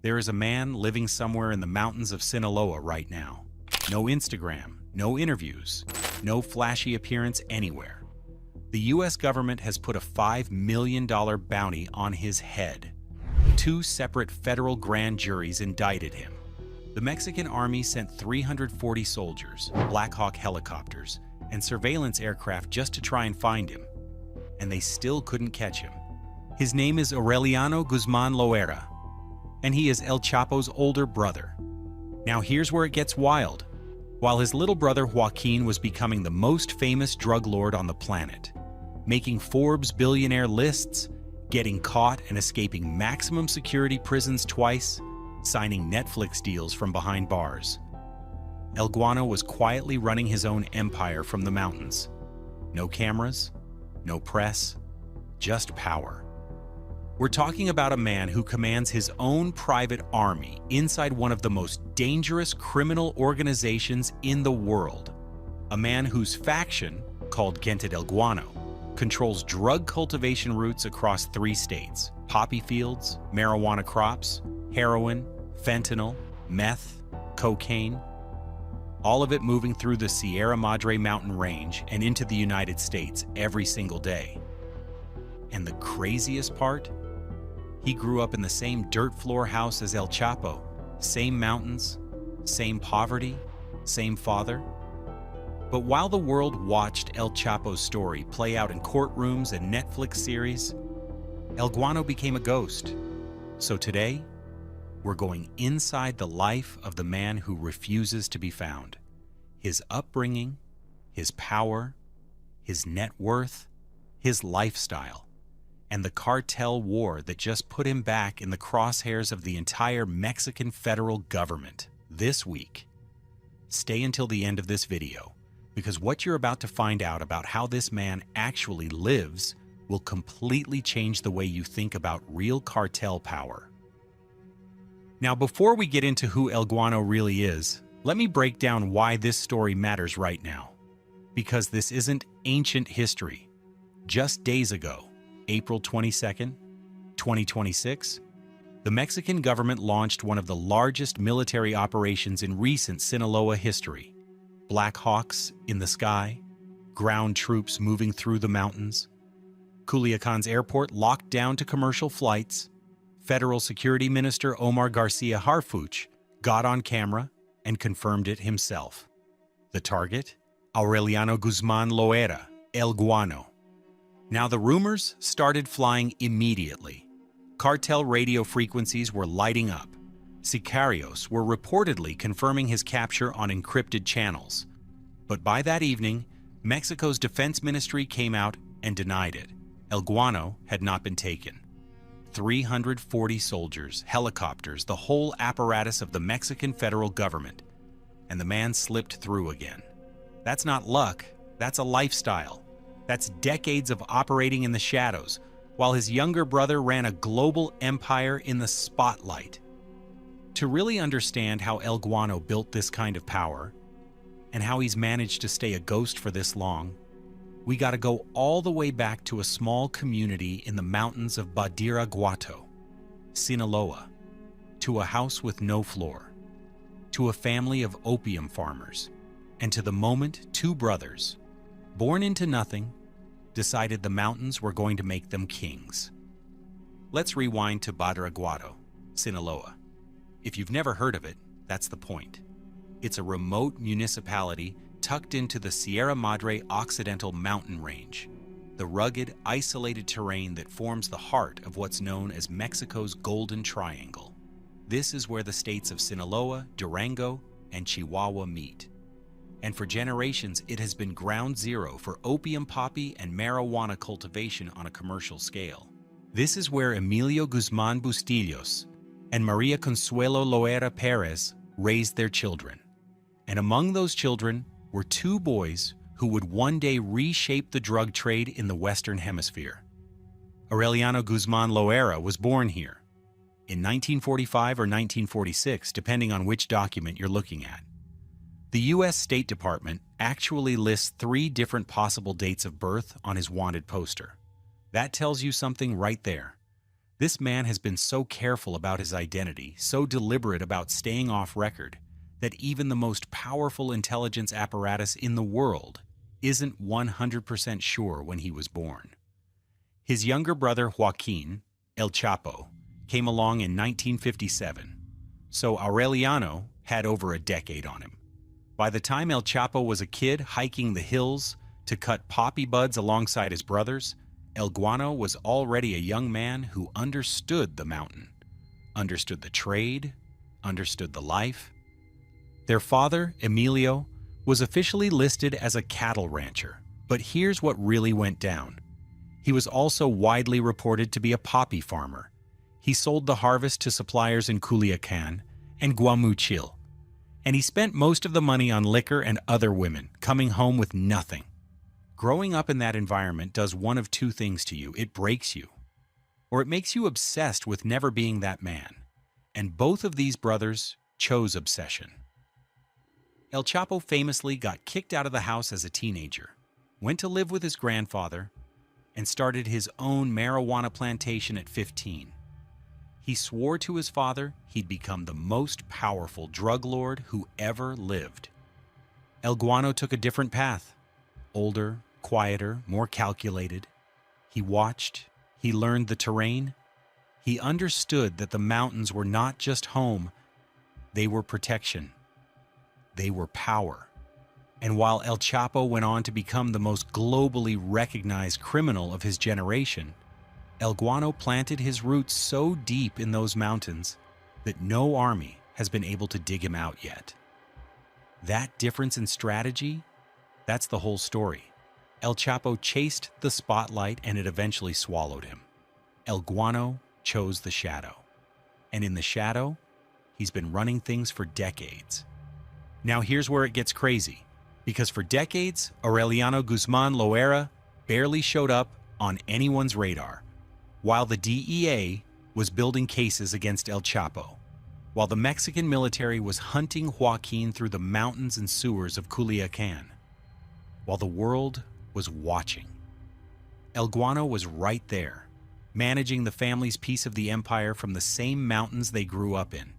There is a man living somewhere in the mountains of Sinaloa right now. No Instagram, no interviews, no flashy appearance anywhere. The US government has put a $5 million bounty on his head. 2 separate federal grand juries indicted him. The Mexican army sent 340 soldiers, Black Hawk helicopters, and surveillance aircraft just to try and find him. And they still couldn't catch him. His name is Aureliano Guzmán Loera, and he is El Chapo's older brother. Now here's where it gets wild. While his little brother Joaquin was becoming the most famous drug lord on the planet, making Forbes billionaire lists, getting caught and escaping maximum security prisons twice, signing Netflix deals from behind bars, El Guano was quietly running his own empire from the mountains. No cameras, no press, just power. We're talking about a man who commands his own private army inside one of the most dangerous criminal organizations in the world. A man whose faction, called Gente del Guano, controls drug cultivation routes across 3 states: poppy fields, marijuana crops, heroin, fentanyl, meth, cocaine, all of it moving through the Sierra Madre mountain range and into the United States every single day. And the craziest part? He grew up in the same dirt floor house as El Chapo, same mountains, same poverty, same father. But while the world watched El Chapo's story play out in courtrooms and Netflix series, El Guano became a ghost. So today, we're going inside the life of the man who refuses to be found. His upbringing, his power, his net worth, his lifestyle, and the cartel war that just put him back in the crosshairs of the entire Mexican federal government this week. Stay until the end of this video, because what you're about to find out about how this man actually lives will completely change the way you think about real cartel power. Now, before we get into who El Guano really is, let me break down why this story matters right now. Because this isn't ancient history. Just days ago, April 22nd, 2026, the Mexican government launched one of the largest military operations in recent Sinaloa history. Black Hawks in the sky, ground troops moving through the mountains, Culiacan's airport locked down to commercial flights. Federal Security Minister Omar Garcia Harfuch got on camera and confirmed it himself. The target? Aureliano Guzmán Loera, El Guano. Now the rumors started flying immediately. Cartel radio frequencies were lighting up. Sicarios were reportedly confirming his capture on encrypted channels. But by that evening, Mexico's defense ministry came out and denied it. El Guano had not been taken. 340 soldiers, helicopters, the whole apparatus of the Mexican federal government, and the man slipped through again. That's not luck, that's a lifestyle. That's decades of operating in the shadows, while his younger brother ran a global empire in the spotlight. To really understand how El Guano built this kind of power, and how he's managed to stay a ghost for this long, we gotta go all the way back to a small community in the mountains of Badiraguato, Sinaloa, to a house with no floor, to a family of opium farmers, and to the moment 2 brothers, born into nothing, decided the mountains were going to make them kings. Let's rewind to Badiraguato, Sinaloa. If you've never heard of it, that's the point. It's a remote municipality tucked into the Sierra Madre Occidental mountain range, the rugged, isolated terrain that forms the heart of what's known as Mexico's Golden Triangle. This is where the states of Sinaloa, Durango, and Chihuahua meet. And for generations, it has been ground zero for opium poppy and marijuana cultivation on a commercial scale. This is where Emilio Guzmán Bustillos and Maria Consuelo Loera Perez raised their children. And among those children were 2 boys who would one day reshape the drug trade in the Western Hemisphere. Aureliano Guzmán Loera was born here in 1945 or 1946, depending on which document you're looking at. The U.S. State Department actually lists 3 different possible dates of birth on his wanted poster. That tells you something right there. This man has been so careful about his identity, so deliberate about staying off record, that even the most powerful intelligence apparatus in the world isn't 100% sure when he was born. His younger brother Joaquin, El Chapo, came along in 1957, so Aureliano had over a decade on him. By the time El Chapo was a kid hiking the hills to cut poppy buds alongside his brothers, El Guano was already a young man who understood the mountain, understood the trade, understood the life. Their father, Emilio, was officially listed as a cattle rancher, but here's what really went down. He was also widely reported to be a poppy farmer. He sold the harvest to suppliers in Culiacan and Guamuchil, and he spent most of the money on liquor and other women, coming home with nothing. Growing up in that environment does one of two things to you. It breaks you, or it makes you obsessed with never being that man. And both of these brothers chose obsession. El Chapo famously got kicked out of the house as a teenager, went to live with his grandfather, and started his own marijuana plantation at 15. He swore to his father he'd become the most powerful drug lord who ever lived. El Guano took a different path. Older, quieter, more calculated. He watched, he learned the terrain. He understood that the mountains were not just home, they were protection. They were power. And while El Chapo went on to become the most globally recognized criminal of his generation, El Guano planted his roots so deep in those mountains that no army has been able to dig him out yet. That difference in strategy, that's the whole story. El Chapo chased the spotlight and it eventually swallowed him. El Guano chose the shadow. And in the shadow, he's been running things for decades. Now here's where it gets crazy. Because for decades, Aureliano Guzmán Loera barely showed up on anyone's radar, while the DEA was building cases against El Chapo, while the Mexican military was hunting Joaquin through the mountains and sewers of Culiacan, while the world was watching. El Guano was right there, managing the family's piece of the empire from the same mountains they grew up in.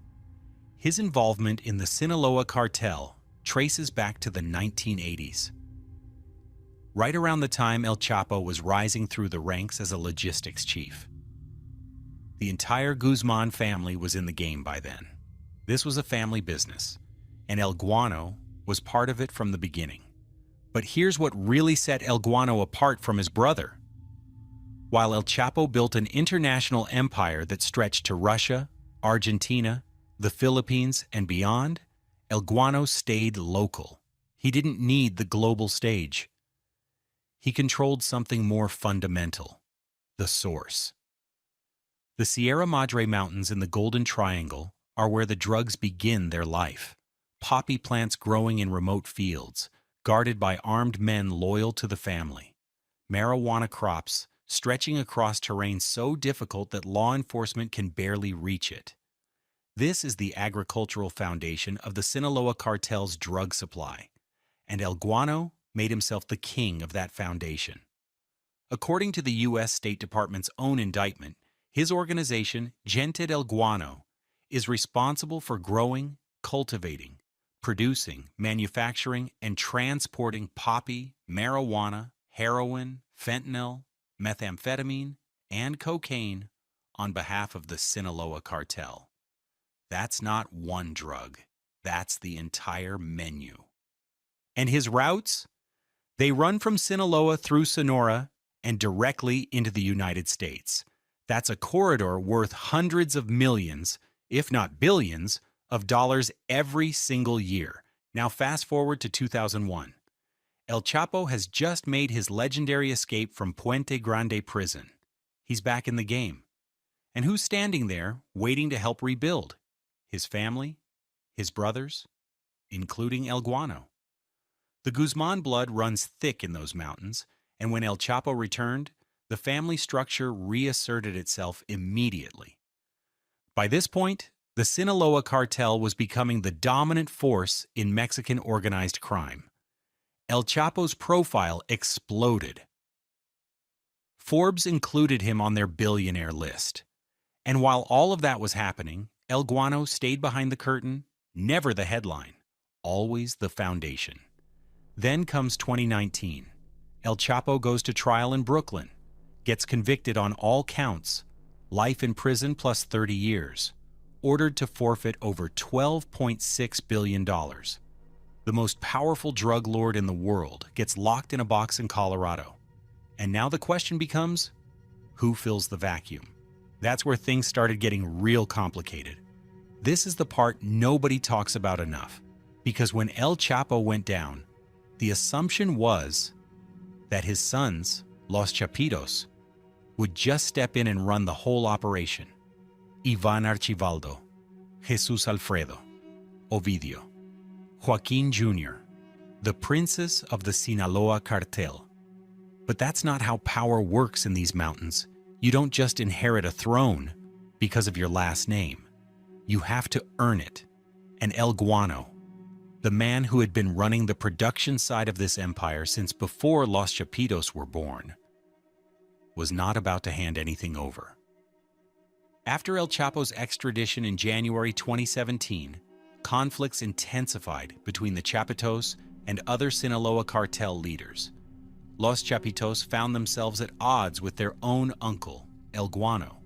His involvement in the Sinaloa cartel traces back to the 1980s. Right around the time El Chapo was rising through the ranks as a logistics chief. The entire Guzman family was in the game by then. This was a family business, and El Guano was part of it from the beginning. But here's what really set El Guano apart from his brother. While El Chapo built an international empire that stretched to Russia, Argentina, the Philippines, and beyond, El Guano stayed local. He didn't need the global stage. He controlled something more fundamental, the source. The Sierra Madre Mountains in the Golden Triangle are where the drugs begin their life. Poppy plants growing in remote fields, guarded by armed men loyal to the family. Marijuana crops stretching across terrain so difficult that law enforcement can barely reach it. This is the agricultural foundation of the Sinaloa cartel's drug supply, and El Guano made himself the king of that foundation. According to the U.S. State Department's own indictment, his organization, Gente del Guano, is responsible for growing, cultivating, producing, manufacturing, and transporting poppy, marijuana, heroin, fentanyl, methamphetamine, and cocaine on behalf of the Sinaloa cartel. That's not one drug. That's the entire menu. And his routes? They run from Sinaloa through Sonora and directly into the United States. That's a corridor worth hundreds of millions, if not billions, of dollars every single year. Now fast forward to 2001. El Chapo has just made his legendary escape from Puente Grande prison. He's back in the game. And who's standing there waiting to help rebuild? His family, his brothers, including El Guano. The Guzman blood runs thick in those mountains, and when El Chapo returned, the family structure reasserted itself immediately. By this point, the Sinaloa cartel was becoming the dominant force in Mexican organized crime. El Chapo's profile exploded. Forbes included him on their billionaire list. And while all of that was happening, El Guano stayed behind the curtain, never the headline, always the foundation. Then comes 2019. El Chapo goes to trial in Brooklyn, gets convicted on all counts, life in prison plus 30 years, ordered to forfeit over $12.6 billion. The most powerful drug lord in the world gets locked in a box in Colorado. And now the question becomes, who fills the vacuum? That's where things started getting real complicated. This is the part nobody talks about enough, because when El Chapo went down, the assumption was that his sons, Los Chapitos, would just step in and run the whole operation. Ivan Archibaldo, Jesus Alfredo, Ovidio, Joaquin Jr., the princes of the Sinaloa Cartel. But that's not how power works in these mountains. You don't just inherit a throne because of your last name. You have to earn it. And El Guano, the man who had been running the production side of this empire since before Los Chapitos were born, was not about to hand anything over. After El Chapo's extradition in January 2017, conflicts intensified between the Chapitos and other Sinaloa cartel leaders. Los Chapitos found themselves at odds with their own uncle, El Guano,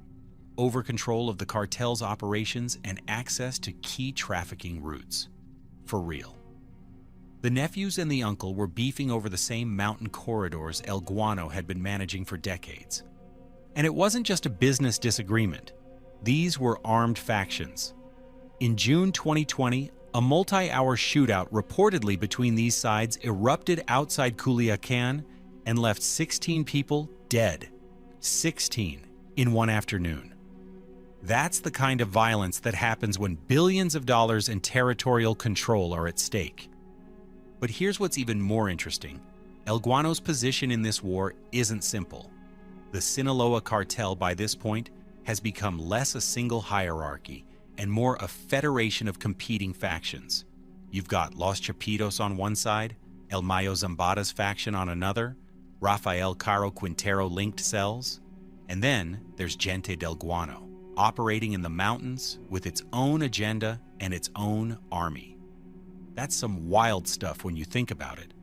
over control of the cartel's operations and access to key trafficking routes. For real. The nephews and the uncle were beefing over the same mountain corridors El Guano had been managing for decades. And it wasn't just a business disagreement. These were armed factions. In June 2020, a multi-hour shootout reportedly between these sides erupted outside Culiacan and left 16 people dead. 16 in one afternoon. That's the kind of violence that happens when billions of dollars in territorial control are at stake. But here's what's even more interesting. El Guano's position in this war isn't simple. The Sinaloa cartel by this point has become less a single hierarchy and more a federation of competing factions. You've got Los Chapitos on one side, El Mayo Zambada's faction on another, Rafael Caro Quintero-linked cells, and then there's Gente del Guano, operating in the mountains with its own agenda and its own army. That's some wild stuff when you think about it.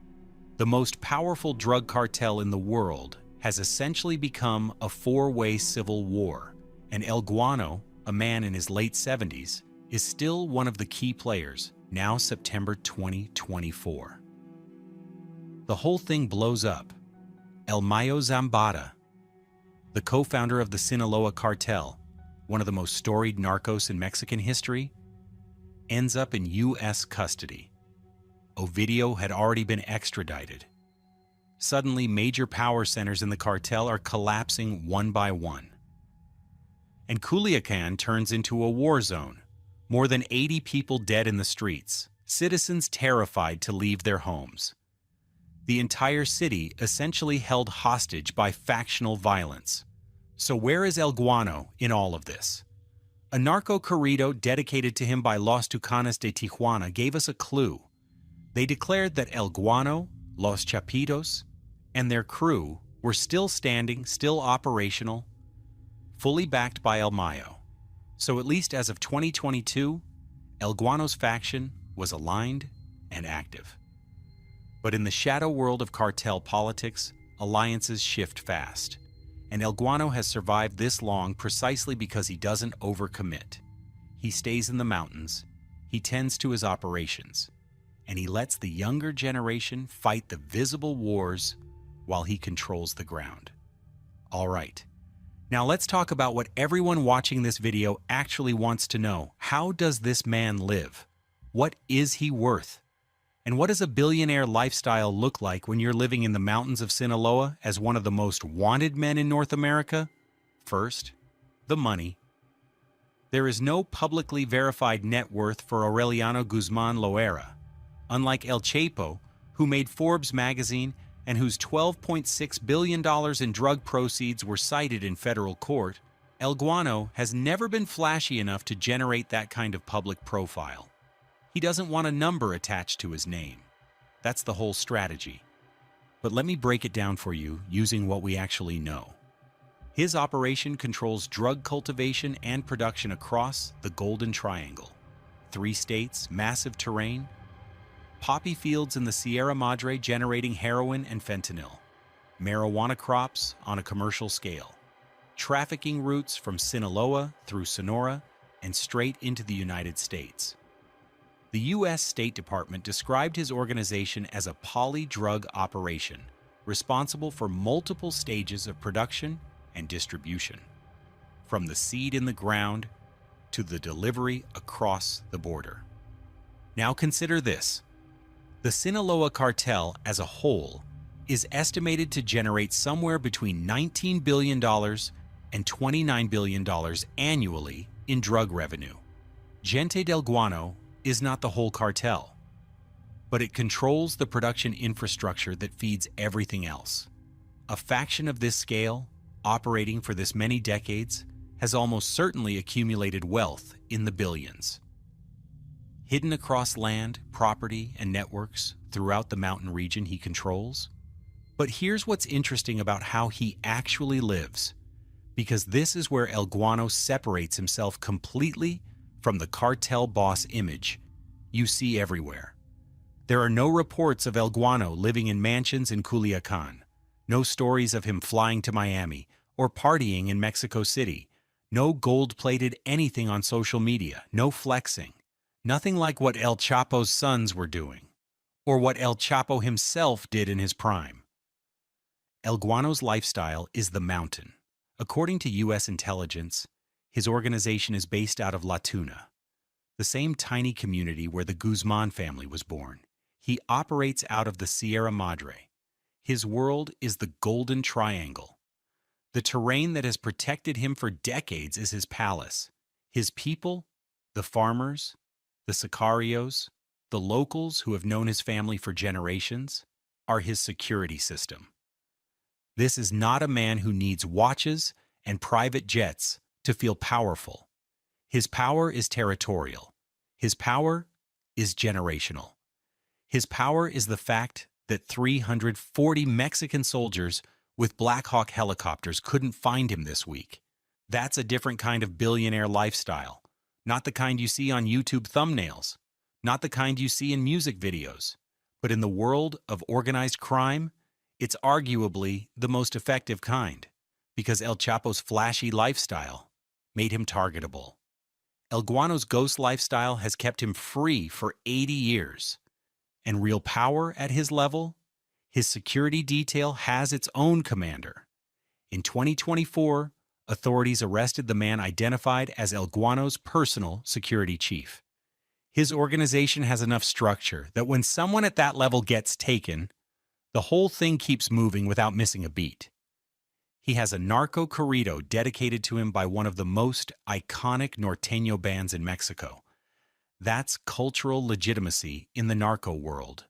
The most powerful drug cartel in the world has essentially become a four-way civil war, and El Guano, a man in his late 70s, is still one of the key players, now September 2024. The whole thing blows up. El Mayo Zambada, the co-founder of the Sinaloa cartel, one of the most storied narcos in Mexican history, ends up in U.S. custody. Ovidio had already been extradited. Suddenly, major power centers in the cartel are collapsing one by one. And Culiacan turns into a war zone. More than 80 people dead in the streets, citizens terrified to leave their homes. The entire city essentially held hostage by factional violence. So where is El Guano in all of this? A narco corrido dedicated to him by Los Tucanes de Tijuana gave us a clue. They declared that El Guano, Los Chapitos, and their crew were still standing, still operational, fully backed by El Mayo. So at least as of 2022, El Guano's faction was aligned and active. But in the shadow world of cartel politics, alliances shift fast. And El Guano has survived this long precisely because he doesn't overcommit. He stays in the mountains, he tends to his operations, and he lets the younger generation fight the visible wars while he controls the ground. All right, now let's talk about what everyone watching this video actually wants to know. How does this man live? What is he worth? And what does a billionaire lifestyle look like when you're living in the mountains of Sinaloa as one of the most wanted men in North America? First, the money. There is no publicly verified net worth for Aureliano Guzmán Loera. Unlike El Chapo, who made Forbes magazine and whose $12.6 billion in drug proceeds were cited in federal court, El Guano has never been flashy enough to generate that kind of public profile. He doesn't want a number attached to his name. That's the whole strategy. But let me break it down for you using what we actually know. His operation controls drug cultivation and production across the Golden Triangle. 3 states, massive terrain, poppy fields in the Sierra Madre generating heroin and fentanyl, marijuana crops on a commercial scale, trafficking routes from Sinaloa through Sonora and straight into the United States. The U.S. State Department described his organization as a poly-drug operation, responsible for multiple stages of production and distribution, from the seed in the ground to the delivery across the border. Now consider this. The Sinaloa cartel as a whole is estimated to generate somewhere between $19 billion and $29 billion annually in drug revenue. Gente del Guano is not the whole cartel, but it controls the production infrastructure that feeds everything else. A faction of this scale, operating for this many decades, has almost certainly accumulated wealth in the billions. Hidden across land, property, and networks throughout the mountain region he controls. But here's what's interesting about how he actually lives, because this is where El Guano separates himself completely from the cartel boss image you see everywhere. There are no reports of El Guano living in mansions in Culiacan, no stories of him flying to Miami or partying in Mexico City, no gold-plated anything on social media, no flexing, nothing like what El Chapo's sons were doing, or what El Chapo himself did in his prime. El Guano's lifestyle is the mountain. According to U.S. intelligence, his organization is based out of La Tuna, the same tiny community where the Guzmán family was born. He operates out of the Sierra Madre. His world is the Golden Triangle. The terrain that has protected him for decades is his palace. His people, the farmers, the sicarios, the locals who have known his family for generations, are his security system. This is not a man who needs watches and private jets to feel powerful. His power is territorial. His power is generational. His power is the fact that 340 Mexican soldiers with Black Hawk helicopters couldn't find him this week. That's a different kind of billionaire lifestyle, not the kind you see on YouTube thumbnails, not the kind you see in music videos, but in the world of organized crime, it's arguably the most effective kind, because El Chapo's flashy lifestyle made him targetable. El Guano's ghost lifestyle has kept him free for 80 years. And real power at his level, his security detail has its own commander. In 2024, authorities arrested the man identified as El Guano's personal security chief. His organization has enough structure that when someone at that level gets taken, the whole thing keeps moving without missing a beat. He has a narco corrido dedicated to him by one of the most iconic norteño bands in Mexico. That's cultural legitimacy in the narco world.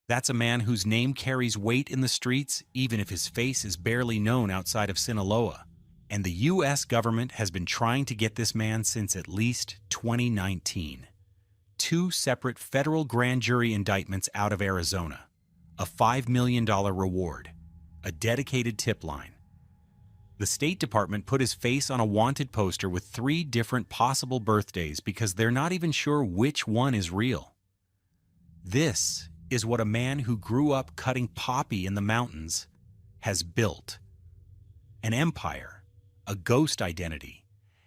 That's a man whose name carries weight in the streets, even if his face is barely known outside of Sinaloa. And the U.S. government has been trying to get this man since at least 2019. 2 separate federal grand jury indictments out of Arizona, a $5 million reward, a dedicated tip line. The State Department put his face on a wanted poster with 3 different possible birthdays because they're not even sure which one is real. This is what a man who grew up cutting poppy in the mountains has built. An empire, a ghost identity,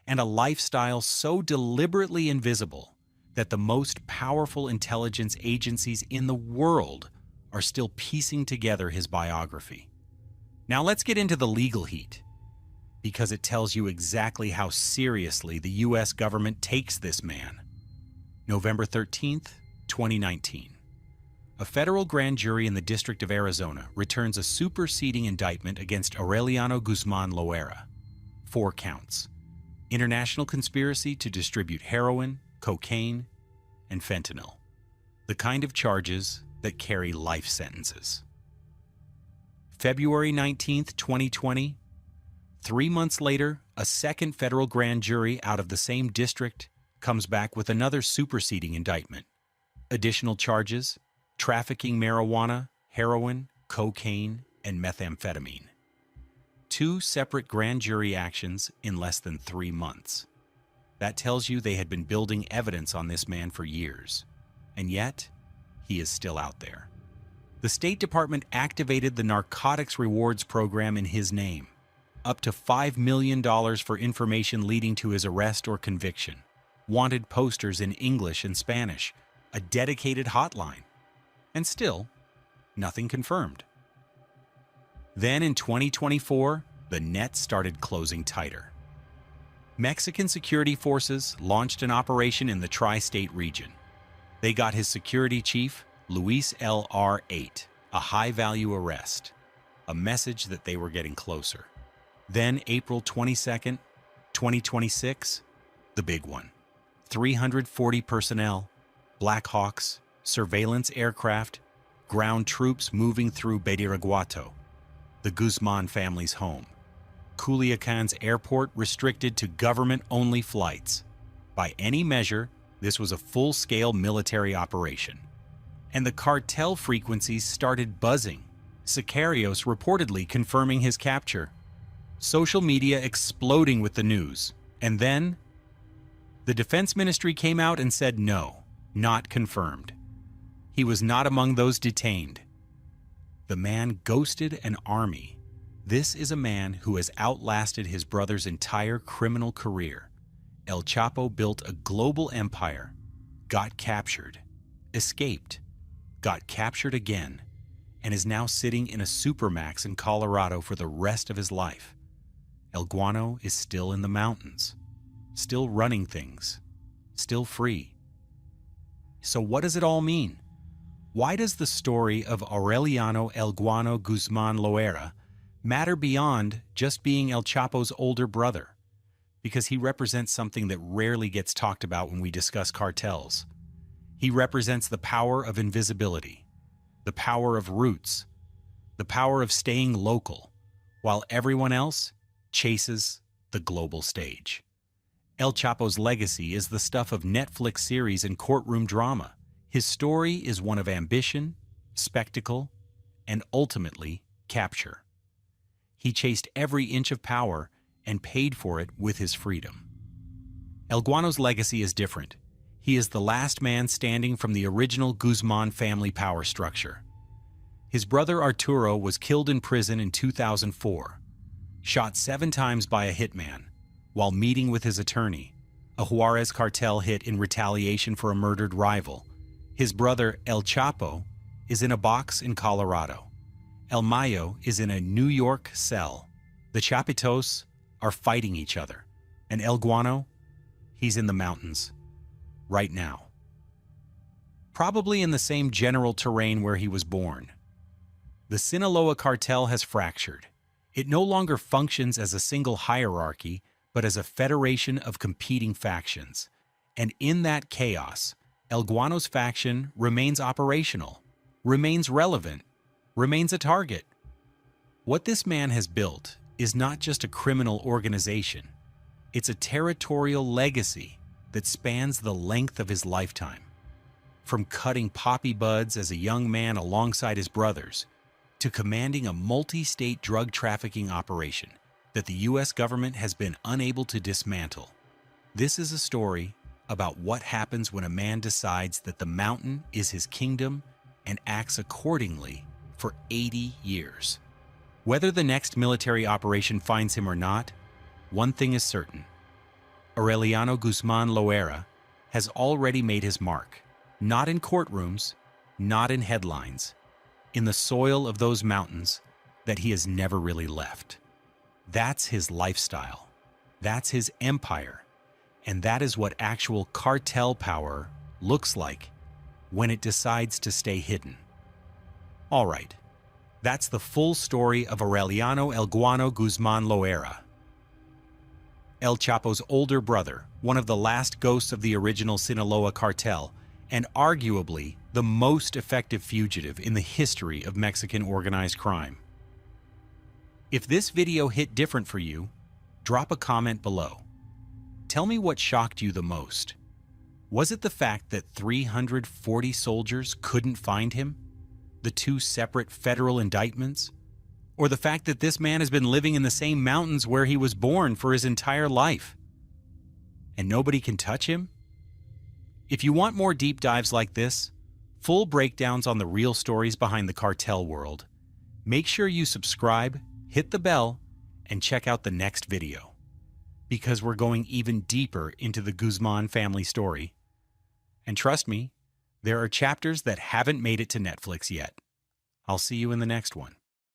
and a lifestyle so deliberately invisible that the most powerful intelligence agencies in the world are still piecing together his biography. Now let's get into the legal heat, because it tells you exactly how seriously the U.S. government takes this man. November 13th, 2019. A federal grand jury in the District of Arizona returns a superseding indictment against Aureliano Guzmán Loera. 4 counts. International conspiracy to distribute heroin, cocaine, and fentanyl. The kind of charges that carry life sentences. February 19th, 2020. 3 months later, a second federal grand jury out of the same district comes back with another superseding indictment. Additional charges: trafficking marijuana, heroin, cocaine, and methamphetamine. 2 separate grand jury actions in less than 3 months. That tells you they had been building evidence on this man for years. And yet, he is still out there. The State Department activated the Narcotics Rewards Program in his name, up to $5 million for information leading to his arrest or conviction, wanted posters in English and Spanish, a dedicated hotline, and still, nothing confirmed. Then in 2024, the net started closing tighter. Mexican security forces launched an operation in the tri-state region. They got his security chief, Luis L.R.8, a high-value arrest, a message that they were getting closer. Then April 22nd, 2026, the big one. 340 personnel, Black Hawks, surveillance aircraft, ground troops moving through Badiraguato, the Guzmán family's home. Culiacan's airport restricted to government-only flights. By any measure, this was a full-scale military operation. And the cartel frequencies started buzzing, Sicarios reportedly confirming his capture. Social media exploding with the news. And then, the Defense Ministry came out and said no, not confirmed. He was not among those detained. The man ghosted an army. This is a man who has outlasted his brother's entire criminal career. El Chapo built a global empire, got captured, escaped, got captured again, and is now sitting in a supermax in Colorado for the rest of his life. El Guano is still in the mountains, still running things, still free. So what does it all mean? Why does the story of Aureliano El Guano Guzmán Loera matter beyond just being El Chapo's older brother? Because he represents something that rarely gets talked about when we discuss cartels. He represents the power of invisibility, the power of roots, the power of staying local, while everyone else chases the global stage. El Chapo's legacy is the stuff of Netflix series and courtroom drama. His story is one of ambition, spectacle, and ultimately capture. He chased every inch of power and paid for it with his freedom. El Guano's legacy is different. He is the last man standing from the original Guzmán family power structure. His brother Arturo was killed in prison in 2004, shot 7 times by a hitman while meeting with his attorney, a Juarez cartel hit in retaliation for a murdered rival. His brother El Chapo is in a box in Colorado. El Mayo is in a New York cell. The Chapitos are fighting each other. And El Guano, he's in the mountains, right now. Probably in the same general terrain where he was born. The Sinaloa cartel has fractured. It no longer functions as a single hierarchy, but as a federation of competing factions. And in that chaos, El Guano's faction remains operational, remains relevant, remains a target. What this man has built is not just a criminal organization. It's a territorial legacy that spans the length of his lifetime. From cutting poppy buds as a young man alongside his brothers, to commanding a multi-state drug trafficking operation that the U.S. government has been unable to dismantle. This is a story about what happens when a man decides that the mountain is his kingdom and acts accordingly for 80 years. Whether the next military operation finds him or not, one thing is certain. Aureliano Guzmán Loera has already made his mark, not in courtrooms, not in headlines, in the soil of those mountains that he has never really left. That's his lifestyle. That's his empire. And that is what actual cartel power looks like when it decides to stay hidden. All right, that's the full story of Aureliano El Guano Guzmán Loera. El Chapo's older brother, one of the last ghosts of the original Sinaloa cartel, and arguably the most effective fugitive in the history of Mexican organized crime. If this video hit different for you, drop a comment below. Tell me what shocked you the most. Was it the fact that 340 soldiers couldn't find him? The 2 separate federal indictments? Or the fact that this man has been living in the same mountains where he was born for his entire life, and nobody can touch him? If you want more deep dives like this, full breakdowns on the real stories behind the cartel world, make sure you subscribe, hit the bell, and check out the next video, because we're going even deeper into the Guzmán family story. And trust me, there are chapters that haven't made it to Netflix yet. I'll see you in the next one.